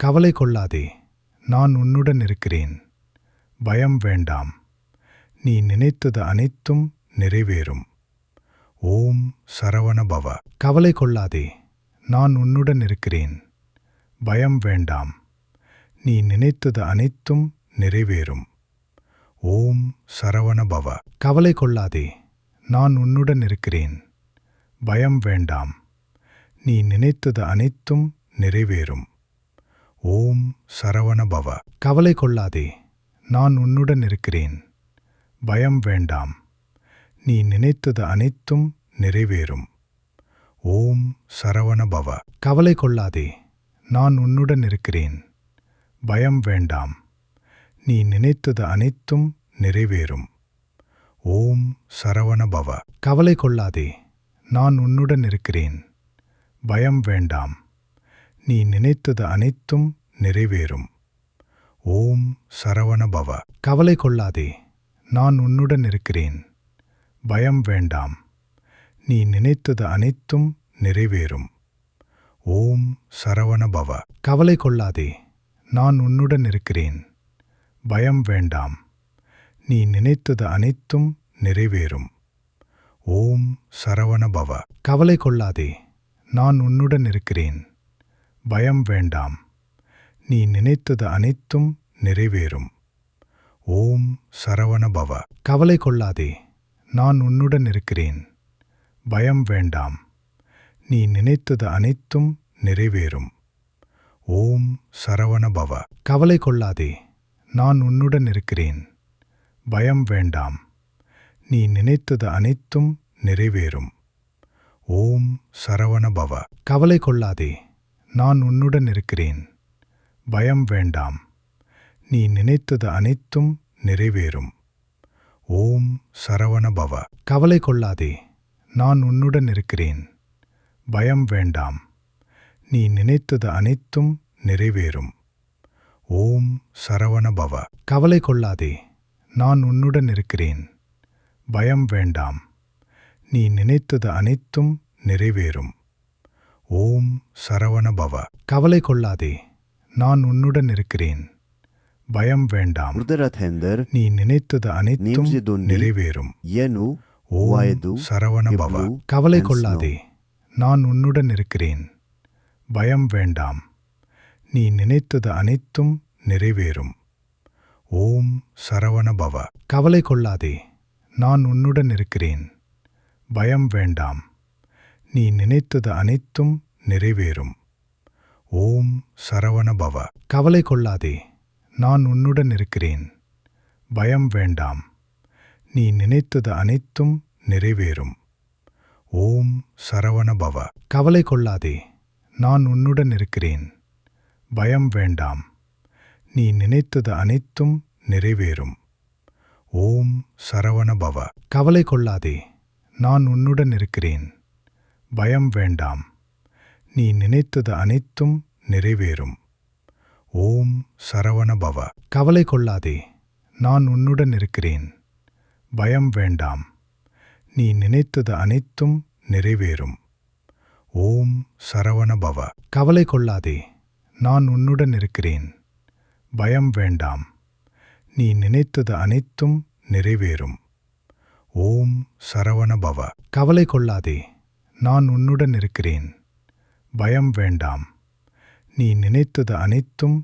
கவலை கொள்ளாதே, நான் உன்னுடன் இருக்கிறேன். பயம் வேண்டாம், நீ நினைத்தது அனைத்தும் நிறைவேறும். ஓம் சரவண பவ. கவலை கொள்ளாதே, நான் உன்னுடன் இருக்கிறேன். பயம் வேண்டாம், நீ நினைத்தது அனைத்தும் நிறைவேறும். ஓம் சரவண பவ. கவலை கொள்ளாதே, நான் உன்னுடன் இருக்கிறேன். பயம் வேண்டாம், நீ நினைத்தது அனைத்தும் நிறைவேறும். ஓம் சரவண பவ. கவலை கொள்ளாதே, நான் உன்னுடன் இருக்கிறேன். பயம் வேண்டாம், நீ நினைத்தது அனைத்தும் நிறைவேறும். ஓம் சரவண பவ. கவலை கொள்ளாதே, நான் உன்னுடன் இருக்கிறேன். பயம் வேண்டாம், நீ நினைத்தது அனைத்தும் நிறைவேறும். ஓம் சரவண பவ. கவலை கொள்ளாதே, நான் உன்னுடன் இருக்கிறேன். பயம் வேண்டாம், நீ நினைத்தது அனைத்தும் நிறைவேறும். ஓம் சரவண பவ. கவலை கொள்ளாதே, நான் உன்னுடன் இருக்கிறேன். பயம் வேண்டாம், நீ நினைத்தது அனைத்தும் நிறைவேறும். ஓம் சரவண பவ. கவலை கொள்ளாதே, நான் உன்னுடன் இருக்கிறேன். பயம் வேண்டாம், நீ நினைத்தது அனைத்தும் நிறைவேறும். ஓம் சரவண பவ. கவலை கொள்ளாதே, நான் உன்னுடன் இருக்கிறேன். பயம் வேண்டாம், நீ நினைத்தது அனைத்தும் நிறைவேறும். ஓம் சரவண பவ. கவலை கொள்ளாதே, நான் உன்னுடன் இருக்கிறேன். பயம் வேண்டாம், நீ நினைத்தது அனைத்தும் நிறைவேறும். ஓம் சரவண பவ. கவலை கொள்ளாதே, நான் உன்னுடன் இருக்கிறேன். பயம் வேண்டாம், நீ நினைத்தது அனைத்தும் நிறைவேறும். ஓம் சரவண பவ. கவலை கொள்ளாதே, நான் உன்னுடன் இருக்கிறேன். பயம் வேண்டாம், நீ நினைத்தது அனைத்தும் நிறைவேறும். ஓம் சரவண பவ. கவலை கொள்ளாதே, நான் உன்னுடன் இருக்கிறேன். பயம் வேண்டாம், நீ நினைத்தது அனைத்தும் நிறைவேறும். ஓம் சரவண பவ. கவலை கொள்ளாதே, நான் உன்னுடன் இருக்கிறேன். பயம் வேண்டாம், நீ நினைத்தது அனைத்தும் நிறைவேறும். ஓம் சரவண பவ. கவலை கொள்ளாதே, நான் உன்னுடன் இருக்கிறேன். பயம் வேண்டாம், நீ நினைத்தது அனைத்தும் நிறைவேறும். ஓம் சரவண பவ. கவலை கொள்ளாதே, நான் உன்னுடன் இருக்கிறேன். பயம் வேண்டாம், நீ நினைத்தது அனைத்தும் நிறைவேறும். ஓம் சரவண பவ. கவலை கொள்ளாதே, நான் உன்னுடன் இருக்கிறேன். பயம் வேண்டாம், நீ நினைத்தது அனைத்தும் நிறைவேறும். ஓம் சரவண பவ. கவலை கொள்ளாதே, நான் உன்னுடன் இருக்கிறேன். பயம் வேண்டாம், நீ நினைத்தது அனைத்தும் நிறைவேறும். ஓம் சரவண பவ. கவலை கொள்ளாதே, நான் உன்னுடன் இருக்கிறேன். பயம் வேண்டாம், நீ நினைத்தது அனைத்தும் நிறைவேறும். ஓம் சரவண பவ. கவலை கொள்ளாதே, நான் உன்னுடன் இருக்கிறேன். பயம் வேண்டாம், நீ நினைத்தது அனைத்தும் நிறைவேறும். ஓம் சரவண பவ. கவலை கொள்ளாதே, நான் உன்னுடன் இருக்கிறேன். பயம் வேண்டாம், நீ நினைத்தது அனைத்தும் நிறைவேறும். ஓம் சரவண பவ. கவலை கொள்ளாதே, நான் உன்னுடன் இருக்கிறேன். பயம் வேண்டாம், நீ நினைத்தது அனைத்தும் நிறைவேறும். ஓம் சரவண பவ. கவலை கொள்ளாதே, நான் உன்னுடன் இருக்கிறேன். பயம் வேண்டாம், நீ நினைத்தது அனைத்தும்